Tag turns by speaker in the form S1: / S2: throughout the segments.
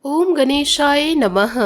S1: ओम गणेशाय नमः।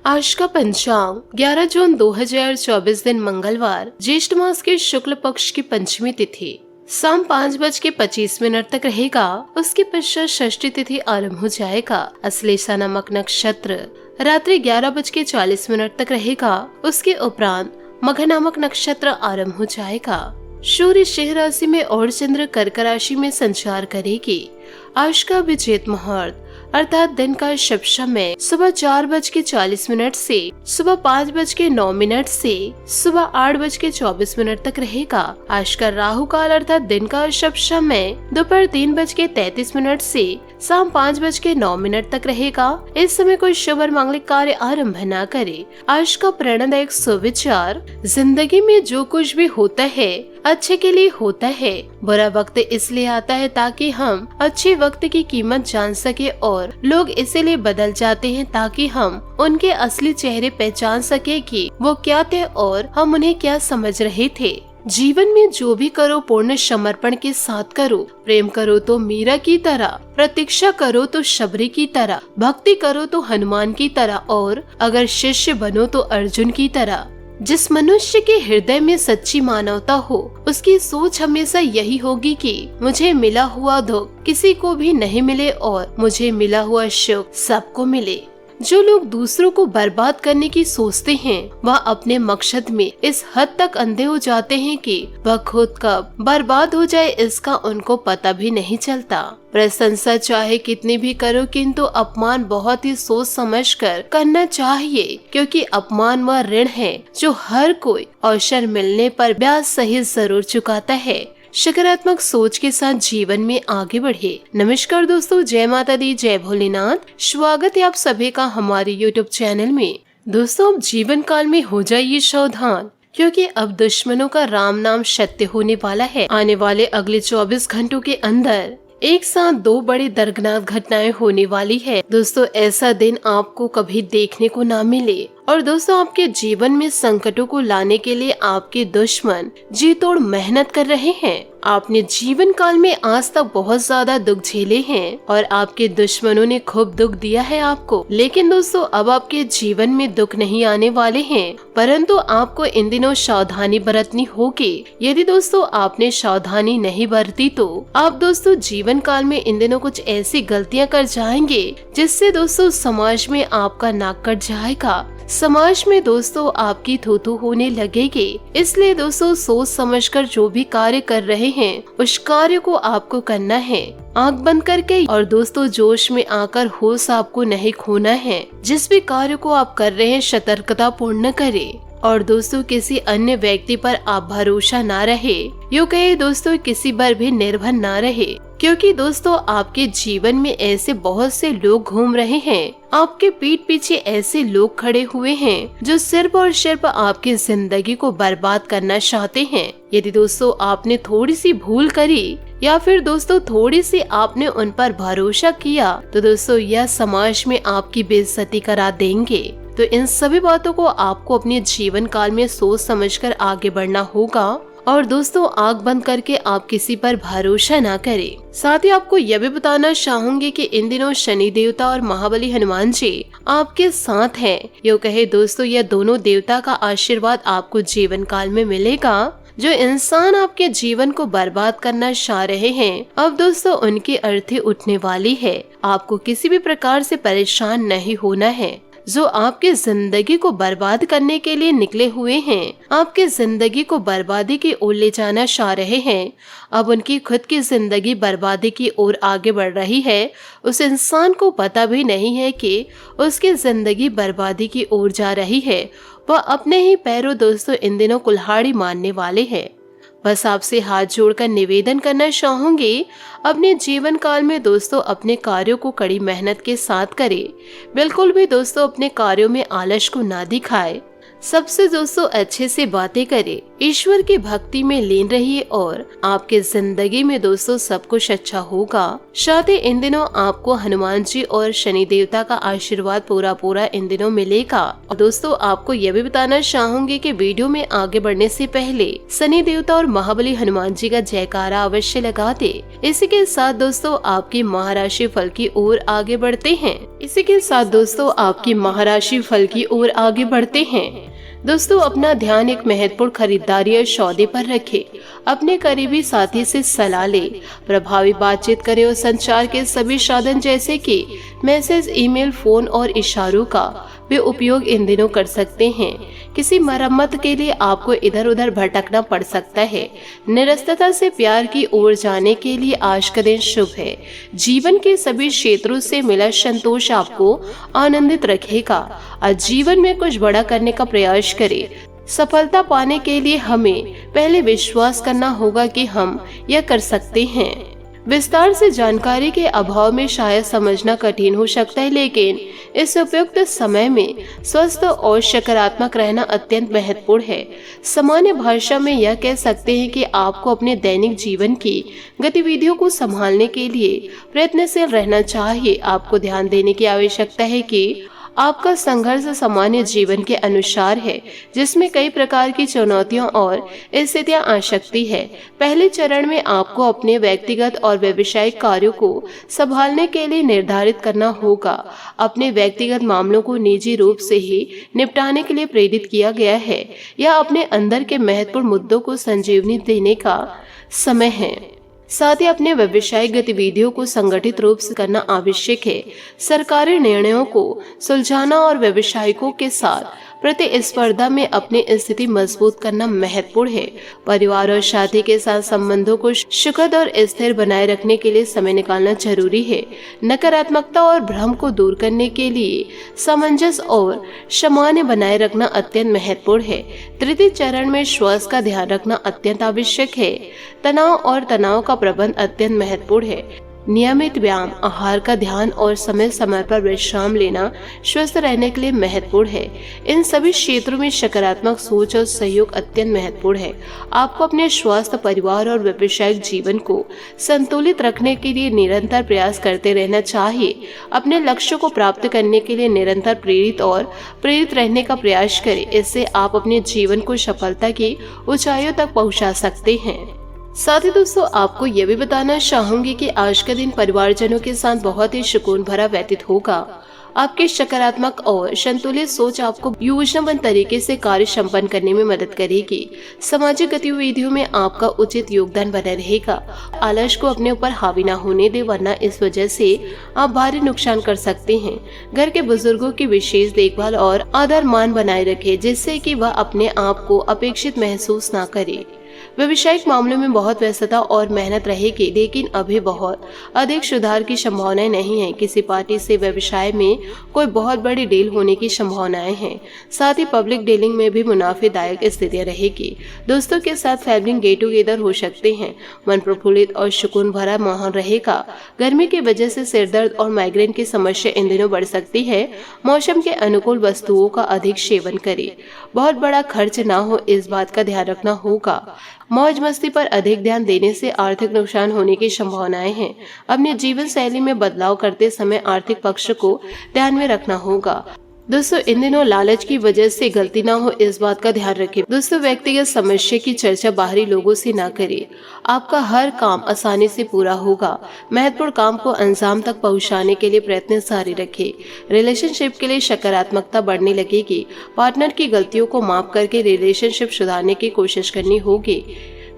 S1: आज का पंचांग 11 जून 2024 दिन मंगलवार, ज्येष्ठ मास के शुक्ल पक्ष की पंचमी तिथि शाम 5:25 तक रहेगा। उसके पश्चात षष्ठी तिथि आरंभ हो जाएगा। अश्लेषा नामक नक्षत्र रात्रि 11:40 तक रहेगा। उसके उपरांत मघ नामक नक्षत्र आरंभ हो जाएगा। सूर्य सिंह राशि में और चंद्र कर्क राशि में संचार करेगी। आज का अभिजीत मुहूर्त अर्थात दिन का शुभ समय सुबह 4:40 से सुबह 5:09 से सुबह 8:24 तक रहेगा। आज का राहु काल अर्थात दिन का शुभ समय दोपहर 3:33 से शाम 5:09 तक रहेगा। इस समय कोई शुभ और मांगलिक कार्य आरंभ न करे। आज का प्रेरणादायक सुविचार, जिंदगी में जो कुछ भी होता है अच्छे के लिए होता है। बुरा वक्त इसलिए आता है ताकि हम अच्छे वक्त की कीमत जान सके और लोग इसीलिए बदल जाते हैं ताकि हम उनके असली चेहरे पहचान सके कि वो क्या थे और हम उन्हें क्या समझ रहे थे। जीवन में जो भी करो पूर्ण समर्पण के साथ करो। प्रेम करो तो मीरा की तरह, प्रतीक्षा करो तो शबरी की तरह, भक्ति करो तो हनुमान की तरह और अगर शिष्य बनो तो अर्जुन की तरह। जिस मनुष्य के हृदय में सच्ची मानवता हो उसकी सोच हमेशा यही होगी कि मुझे मिला हुआ दुख किसी को भी नहीं मिले और मुझे मिला हुआ सुख सबको मिले। जो लोग दूसरों को बर्बाद करने की सोचते हैं वह अपने मकसद में इस हद तक अंधे हो जाते हैं कि वह खुद कब बर्बाद हो जाए इसका उनको पता भी नहीं चलता। प्रशंसा चाहे कितनी भी करो किंतु अपमान बहुत ही सोच समझकर करना चाहिए, क्योंकि अपमान वह ऋण है जो हर कोई अवसर मिलने पर ब्याज सहित जरूर चुकाता है। सकारात्मक सोच के साथ जीवन में आगे बढ़े। नमस्कार दोस्तों, जय माता दी, जय भोलेनाथ। स्वागत है आप सभी का हमारे YouTube चैनल में। दोस्तों, अब जीवन काल में हो जाइए सावधान, क्योंकि अब दुश्मनों का राम नाम सत्य होने वाला है। आने वाले अगले 24 घंटों के अंदर एक साथ दो बड़ी दर्दनाक घटनाएं होने वाली है। दोस्तों, ऐसा दिन आपको कभी देखने को ना मिले और दोस्तों आपके जीवन में संकटों को लाने के लिए आपके दुश्मन जी तोड़ मेहनत कर रहे हैं। आपने जीवन काल में आज तक बहुत ज्यादा दुख झेले हैं और आपके दुश्मनों ने खूब दुख दिया है आपको। लेकिन दोस्तों अब आपके जीवन में दुख नहीं आने वाले हैं, परंतु आपको इन दिनों सावधानी बरतनी होगी। यदि दोस्तों आपने सावधानी नहीं बरती तो आप दोस्तों जीवन काल में इन दिनों कुछ ऐसी गलतियां कर जाएंगे जिससे दोस्तों समाज में आपका नाक कट जाएगा। समाज में दोस्तों आपकी थू-थू होने लगेगी। इसलिए दोस्तों सोच समझकर जो भी कार्य कर रहे हैं उस कार्य को आपको करना है, आंख बंद करके। और दोस्तों जोश में आकर होश आपको नहीं खोना है। जिस भी कार्य को आप कर रहे हैं सतर्कता पूर्ण करें और दोस्तों किसी अन्य व्यक्ति पर आप भरोसा ना रहे, यूँ कहे दोस्तों किसी पर भी निर्भर ना रहे, क्योंकि दोस्तों आपके जीवन में ऐसे बहुत से लोग घूम रहे हैं। आपके पीठ पीछे ऐसे लोग खड़े हुए हैं जो सिर्फ और सिर्फ आपकी जिंदगी को बर्बाद करना चाहते हैं। यदि दोस्तों आपने थोड़ी सी भूल करी या फिर दोस्तों थोड़ी सी आपने उन पर भरोसा किया तो दोस्तों यह समाज में आपकी बेइज्जती करा देंगे। तो इन सभी बातों को आपको अपने जीवन काल में सोच समझकर आगे बढ़ना होगा और दोस्तों आंख बंद करके आप किसी पर भरोसा ना करें। साथ ही आपको यह भी बताना चाहूंगी कि इन दिनों शनि देवता और महाबली हनुमान जी आपके साथ हैं। यूँ कहे दोस्तों यह दोनों देवता का आशीर्वाद आपको जीवन काल में मिलेगा। जो इंसान आपके जीवन को बर्बाद करना चाह रहे हैं अब दोस्तों उनकी अर्थी उठने वाली है। आपको किसी भी प्रकार से परेशान नहीं होना है। जो आपके जिंदगी को बर्बाद करने के लिए निकले हुए हैं, आपके जिंदगी को बर्बादी की ओर ले जाना चाह रहे हैं, अब उनकी खुद की जिंदगी बर्बादी की ओर आगे बढ़ रही है। उस इंसान को पता भी नहीं है कि उसकी जिंदगी बर्बादी की ओर जा रही है। वह अपने ही पैरों दोस्तों इन दिनों कुल्हाड़ी मारने वाले हैं। बस आपसे हाथ जोड़कर निवेदन करना चाहूंगी, अपने जीवन काल में दोस्तों अपने कार्यों को कड़ी मेहनत के साथ करें। बिल्कुल भी दोस्तों अपने कार्यों में आलस को ना दिखाए। सबसे दोस्तों अच्छे से बातें करें, ईश्वर की भक्ति में लीन रहिए और आपके जिंदगी में दोस्तों सब कुछ अच्छा होगा। साथ ही इन दिनों आपको हनुमान जी और शनि देवता का आशीर्वाद पूरा इन दिनों मिलेगा। और दोस्तों आपको यह भी बताना चाहूंगी कि वीडियो में आगे बढ़ने से पहले शनि देवता और महाबली हनुमान जी का जयकारा अवश्य लगा दे। इसी के साथ दोस्तों आपकी महाराशि फल की ओर आगे बढ़ते हैं। दोस्तों अपना ध्यान एक महत्वपूर्ण खरीदारी या सौदे पर रखें। अपने करीबी साथी से सलाह ले, प्रभावी बातचीत करें और संचार के सभी साधन जैसे कि मैसेज, ईमेल, फोन और इशारों का वे उपयोग इन दिनों कर सकते हैं। किसी मरम्मत के लिए आपको इधर उधर भटकना पड़ सकता है। निरस्तता से प्यार की ओर जाने के लिए आज का दिन शुभ है। जीवन के सभी क्षेत्रों से मिला संतोष आपको आनंदित रखेगा। आज जीवन में कुछ बड़ा करने का प्रयास करें। सफलता पाने के लिए हमें पहले विश्वास करना होगा कि हम यह कर सकते हैं। विस्तार से जानकारी के अभाव में शायद समझना कठिन हो सकता है, लेकिन इस उपयुक्त समय में स्वस्थ और सकारात्मक रहना अत्यंत महत्वपूर्ण है। सामान्य भाषा में यह कह सकते हैं कि आपको अपने दैनिक जीवन की गतिविधियों को संभालने के लिए प्रयत्नशील रहना चाहिए। आपको ध्यान देने की आवश्यकता है कि आपका संघर्ष सामान्य जीवन के अनुसार है, जिसमें कई प्रकार की चुनौतियां और स्थितियां आ सकती है। पहले चरण में आपको अपने व्यक्तिगत और व्यावसायिक कार्यों को संभालने के लिए निर्धारित करना होगा। अपने व्यक्तिगत मामलों को निजी रूप से ही निपटाने के लिए प्रेरित किया गया है। यह अपने अंदर के महत्वपूर्ण मुद्दों को संजीवनी देने का समय है। साथ ही अपने व्यवसायिक गतिविधियों को संगठित रूप से करना आवश्यक है। सरकारी निर्णयों को सुलझाना और व्यवसायिकों के साथ प्रतिस्पर्धा में अपनी स्थिति मजबूत करना महत्वपूर्ण है। परिवार और साथी के साथ संबंधों को सुखद और स्थिर बनाए रखने के लिए समय निकालना जरूरी है। नकारात्मकता और भ्रम को दूर करने के लिए सामंजस्य और सामान्य बनाए रखना अत्यंत महत्वपूर्ण है। तृतीय चरण में श्वास का ध्यान रखना अत्यंत आवश्यक है। तनाव का प्रबंधन अत्यंत महत्वपूर्ण है। नियमित व्यायाम, आहार का ध्यान और समय समय पर विश्राम लेना स्वस्थ रहने के लिए महत्वपूर्ण है। इन सभी क्षेत्रों में सकारात्मक सोच और सहयोग अत्यंत महत्वपूर्ण है। आपको अपने स्वास्थ्य, परिवार और व्यावसायिक जीवन को संतुलित रखने के लिए निरंतर प्रयास करते रहना चाहिए। अपने लक्ष्य को प्राप्त करने के लिए निरंतर प्रेरित रहने का प्रयास करें। इससे आप अपने जीवन को सफलता की ऊंचाइयों तक पहुंचा सकते हैं। साथ ही दोस्तों आपको यह भी बताना चाहूंगी कि आज का दिन परिवारजनों के साथ बहुत ही सुकून भरा व्यतीत होगा। आपकी सकारात्मक और संतुलित सोच आपको योजनाबद्ध तरीके से कार्य संपन्न करने में मदद करेगी। सामाजिक गतिविधियों में आपका उचित योगदान बना रहेगा। आलस को अपने ऊपर हावी न होने दे, वरना इस वजह से आप भारी नुकसान कर सकते हैं। घर के बुजुर्गों की विशेष देखभाल और आदर मान बनाए रखें, जिससे कि वह अपने आप को अपेक्षित महसूस न करे। व्यवसायिक मामलों में बहुत व्यस्तता और मेहनत रहेगी, लेकिन अभी बहुत अधिक सुधार की संभावनाएं नहीं है। किसी पार्टी से व्यवसाय में कोई बहुत बड़ी डील होने की संभावनाएं हैं। साथ ही पब्लिक डीलिंग में भी मुनाफेदायक स्थितियां रहेगी। दोस्तों के साथ फैमिली गेट टुगेदर हो सकते हैं। मन प्रफुल्लित और सुकून भरा माहौल रहेगा। गर्मी की वजह से सिरदर्द और माइग्रेन की समस्या इन दिनों बढ़ सकती है। मौसम के अनुकूल वस्तुओं का अधिक सेवन करें। बहुत बड़ा खर्च ना हो, इस बात का ध्यान रखना होगा। मौज मस्ती पर अधिक ध्यान देने से आर्थिक नुकसान होने की संभावनाएं हैं। अपने जीवन शैली में बदलाव करते समय आर्थिक पक्ष को ध्यान में रखना होगा। दोस्तों इन दिनों लालच की वजह से गलती ना हो, इस बात का ध्यान रखें। दोस्तों व्यक्तिगत समस्या की चर्चा बाहरी लोगों से ना करें। आपका हर काम आसानी से पूरा होगा। महत्वपूर्ण काम को अंजाम तक पहुंचाने के लिए प्रयत्न जारी रखें। रिलेशनशिप के लिए सकारात्मकता बढ़ने लगेगी। पार्टनर की गलतियों को माफ करके रिलेशनशिप सुधारने की कोशिश करनी होगी।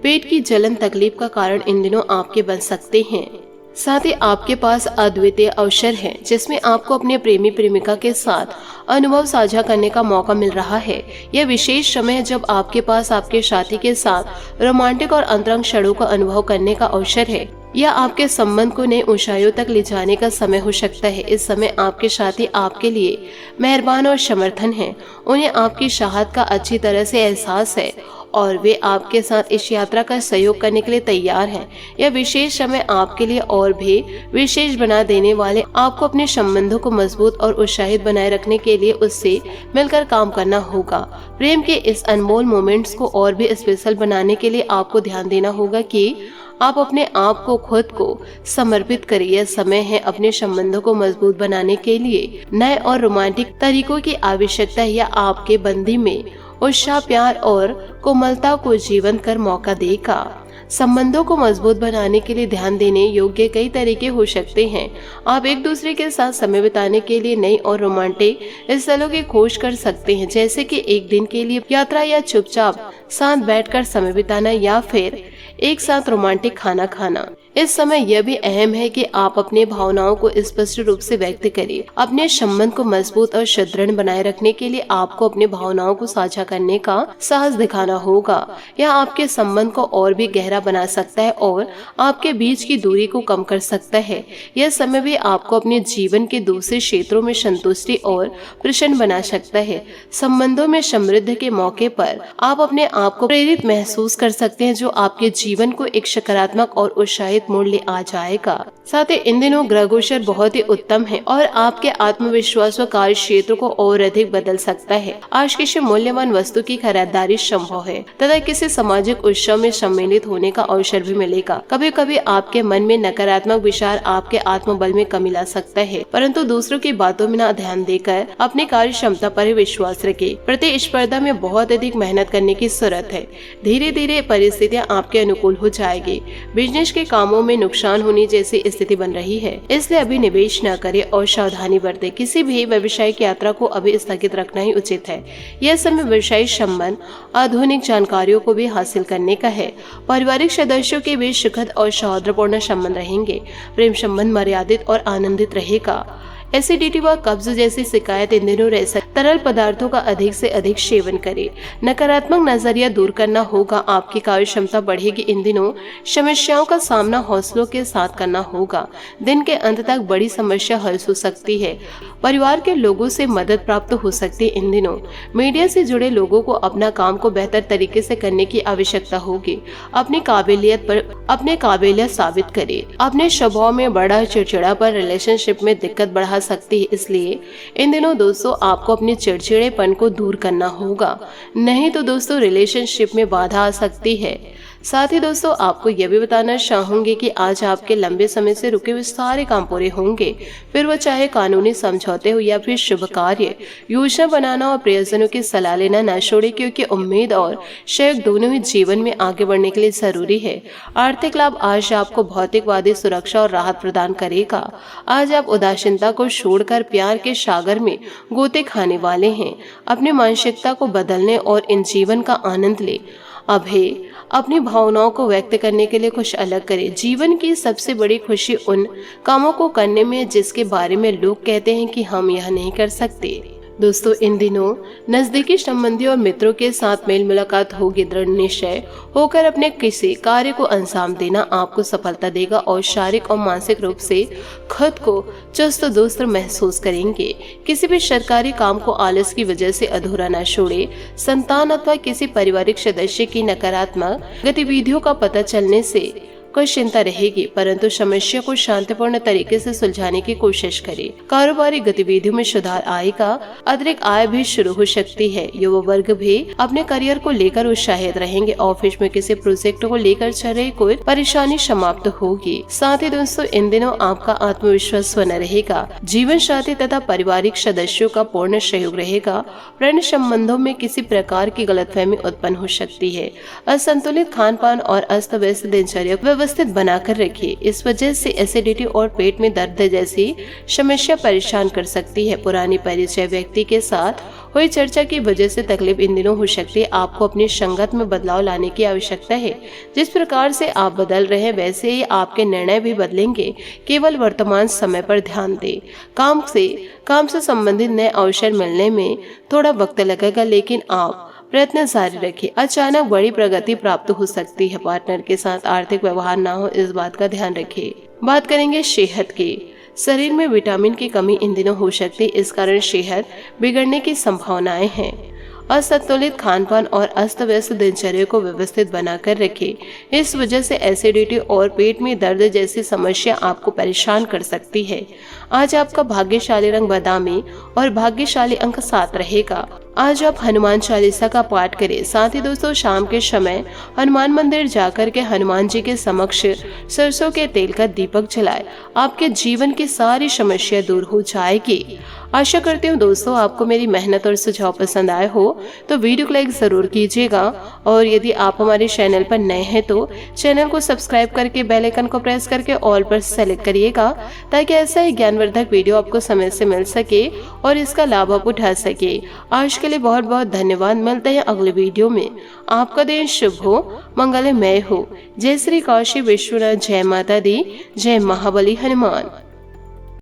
S1: पेट की जलन तकलीफ का कारण इन दिनों आपके बन सकते हैं। साथ ही आपके पास अद्वितीय अवसर है, जिसमें आपको अपने प्रेमी प्रेमिका के साथ अनुभव साझा करने का मौका मिल रहा है। यह विशेष समय है जब आपके पास आपके साथी के साथ रोमांटिक और अंतरंग क्षणों का अनुभव करने का अवसर है। या आपके संबंध को नई ऊंचाइयों तक ले जाने का समय हो सकता है। इस समय आपके साथी आपके लिए मेहरबान और समर्थन हैं। उन्हें आपकी चाहत का अच्छी तरह से एहसास है और वे आपके साथ इस यात्रा का सहयोग करने के लिए तैयार हैं। यह विशेष समय आपके लिए और भी विशेष बना देने वाले। आपको अपने संबंधों को मजबूत और उत्साहित बनाए रखने के लिए उससे मिलकर काम करना होगा। प्रेम के इस अनमोल मोमेंट्स को और भी स्पेशल बनाने के लिए आपको ध्यान देना होगा कि आप अपने आप को खुद को समर्पित करें। यह समय है अपने संबंधों को मजबूत बनाने के लिए नए और रोमांटिक तरीकों की आवश्यकता है। या आपके बंदी में उत्साह, प्यार और कोमलता को जीवन कर मौका देगा। संबंधों को मजबूत बनाने के लिए ध्यान देने योग्य कई तरीके हो सकते हैं। आप एक दूसरे के साथ समय बिताने के लिए नई और रोमांटिक स्थलों की खोज कर सकते हैं, जैसे कि एक दिन के लिए यात्रा या चुपचाप साथ बैठकर समय बिताना या फिर एक साथ रोमांटिक खाना खाना। इस समय यह भी अहम है कि आप अपने भावनाओं को स्पष्ट रूप से व्यक्त करें। अपने संबंध को मजबूत और सुदृढ़ बनाए रखने के लिए आपको अपनी भावनाओं को साझा करने का साहस दिखाना होगा। यह आपके संबंध को और भी गहरा बना सकता है और आपके बीच की दूरी को कम कर सकता है। यह समय भी आपको अपने जीवन के दूसरे क्षेत्रों में संतुष्टि और प्रसन्न बना सकता है। संबंधों में समृद्धि के मौके पर आप अपने आप को प्रेरित महसूस कर सकते हैं, जो आपके जीवन को एक सकारात्मक और उत्साहित मोड़ ले आ जाएगा। साथ ही इन दिनों ग्रह गोचर बहुत ही उत्तम है और आपके आत्मविश्वास व कार्य क्षेत्र को और अधिक बदल सकता है। आज किसी मूल्यवान वस्तु की खरीदारी संभव है तथा किसी सामाजिक उत्सव में सम्मिलित होने का अवसर भी मिलेगा। कभी कभी आपके मन में नकारात्मक विचार आपके आत्मबल में कमी ला सकता है, परंतु दूसरों की बातों में न ध्यान देकर अपनी कार्य क्षमता पर विश्वास रखें। प्रतिस्पर्धा में बहुत अधिक मेहनत करने की जरूरत है। धीरे धीरे परिस्थितियाँ आपके अनुकूल हो जाएगी। बिजनेस के कामों में नुकसान होने जैसी स्थिति बन रही है, इसलिए अभी निवेश न करें और सावधानी बरतें। किसी भी व्यावसायिक यात्रा को अभी स्थगित रखना ही उचित है। यह समय व्यवसायिक संबंध, आधुनिक जानकारियों को भी हासिल करने का है। पारिवारिक सदस्यों के बीच सुखद और सौहार्दपूर्ण संबंध रहेंगे। प्रेम संबंध मर्यादित और आनंदित रहेगा। एसिडिटी व कब्ज जैसी शिकायत इन दिनों रह सकती। तरल पदार्थों का अधिक से अधिक सेवन करें। नकारात्मक नजरिया दूर करना होगा। आपकी कार्य क्षमता बढ़ेगी। इन दिनों समस्याओं का सामना हौसलों के साथ करना होगा। दिन के अंत तक बड़ी समस्या हल हो सकती है। परिवार के लोगों से मदद प्राप्त हो सकती है। इन दिनों मीडिया से जुड़े लोगों को अपना काम को बेहतर तरीके से करने की आवश्यकता होगी। अपनी काबिलियत साबित करें। अपने स्वभाव में बड़ा चिड़चिड़ापन रिलेशनशिप में दिक्कत बढ़ा सकती है, इसलिए इन दिनों दोस्तों आपको अपने चिड़चिड़ेपन को दूर करना होगा, नहीं तो दोस्तों रिलेशनशिप में बाधा आ सकती है। साथ ही दोस्तों आपको यह भी बताना चाहूंगी कि आज आपके लंबे समय से रुके हुए सारे काम पूरे होंगे, फिर वो चाहे कानूनी समझौते हो या फिर शुभ कार्य। योजना बनाना और प्रियजनों की सलाह लेना न छोड़े, क्योंकि उम्मीद और शौक दोनों ही जीवन में आगे बढ़ने के लिए जरूरी है। आर्थिक लाभ आज आपको भौतिकवादी सुरक्षा और राहत प्रदान करेगा। आज आप उदासीनता को छोड़कर प्यार के सागर में गोते खाने वाले हैं। अपनी मानसिकता को बदलने और इन जीवन का आनंद ले। अभी अपनी भावनाओं को व्यक्त करने के लिए कुछ अलग करें। जीवन की सबसे बड़ी खुशी उन कामों को करने में है जिसके बारे में लोग कहते हैं कि हम यह नहीं कर सकते। दोस्तों इन दिनों नजदीकी संबंधियों और मित्रों के साथ मेल मुलाकात होगी। दृढ़ निश्चय होकर अपने किसी कार्य को अंजाम देना आपको सफलता देगा और शारीरिक और मानसिक रूप से खुद को चुस्त दुरुस्त महसूस करेंगे। किसी भी सरकारी काम को आलस की वजह से अधूरा न छोड़े। संतान अथवा किसी पारिवारिक सदस्य की नकारात्मक गतिविधियों का पता चलने से कोई चिंता रहेगी, परंतु समस्या को शांतिपूर्ण तरीके से सुलझाने की कोशिश करें। कारोबारी गतिविधियों में सुधार आएगा। अतिरिक्त आय भी शुरू हो सकती है। युवा वर्ग भी अपने करियर को लेकर उत्साहित रहेंगे। ऑफिस में किसी प्रोजेक्ट को लेकर चल रही कोई परेशानी समाप्त होगी। साथ ही दोस्तों इन दिनों आपका आत्मविश्वास बना रहेगा। जीवन साथी तथा पारिवारिक सदस्यों का पूर्ण सहयोग रहेगा। प्रेम संबंधों में किसी प्रकार की गलतफहमी उत्पन्न हो सकती है। असंतुलित खान पान और अस्त व्यस्त दिनचर्या व्यवस्थित बनाकर रखिए। इस वजह से एसिडिटी और पेट में दर्द जैसी समस्या परेशान कर सकती है। पुरानी परिचय व्यक्ति के साथ हुई चर्चा की वजह से तकलीफ इन दिनों हो सकती है। आपको अपनी संगत में बदलाव लाने की आवश्यकता है। जिस प्रकार से आप बदल रहे हैं वैसे ही आपके निर्णय भी बदलेंगे। केवल वर्तमान समय पर ध्यान दें। काम से संबंधित नए अवसर मिलने में थोड़ा वक्त लगेगा, लेकिन आप प्रयत्न जारी रखें। अचानक बड़ी प्रगति प्राप्त हो सकती है। पार्टनर के साथ आर्थिक व्यवहार ना हो, इस बात का ध्यान रखें। बात करेंगे सेहत की। शरीर में विटामिन की कमी इन दिनों हो सकती है, इस कारण सेहत बिगड़ने की संभावनाएं हैं। असंतुलित खानपान और अस्त व्यस्त दिनचर्या को व्यवस्थित बनाकर रखें। इस वजह से एसिडिटी और पेट में दर्द जैसी समस्या आपको परेशान कर सकती है। आज आपका भाग्यशाली रंग बादामी और भाग्यशाली अंक 7 रहेगा। आज आप हनुमान चालीसा का पाठ करें। साथ ही दोस्तों, शाम के समय हनुमान मंदिर जाकर के हनुमान जी के समक्ष सरसों के तेल का दीपक जलाएं। आपके जीवन की सारी समस्या दूर हो जाएगी। आशा करती हूँ दोस्तों आपको मेरी मेहनत और सुझाव पसंद आए हो तो वीडियो को लाइक जरूर कीजिएगा, और यदि आप हमारे चैनल पर नए हैं तो चैनल को सब्सक्राइब करके बेल आइकन को प्रेस करके ऑल पर सेलेक्ट करिएगा, ताकि ऐसा ही ज्ञानवर्धक वीडियो आपको समय से मिल सके और इसका लाभ आप उठा सके। आज के लिए बहुत बहुत धन्यवाद। मिलते हैं अगले वीडियो में। आपका दिन शुभ हो, मंगलमय हो। जय श्री काशी विश्वनाथ, जय माता दी, जय महाबली हनुमान।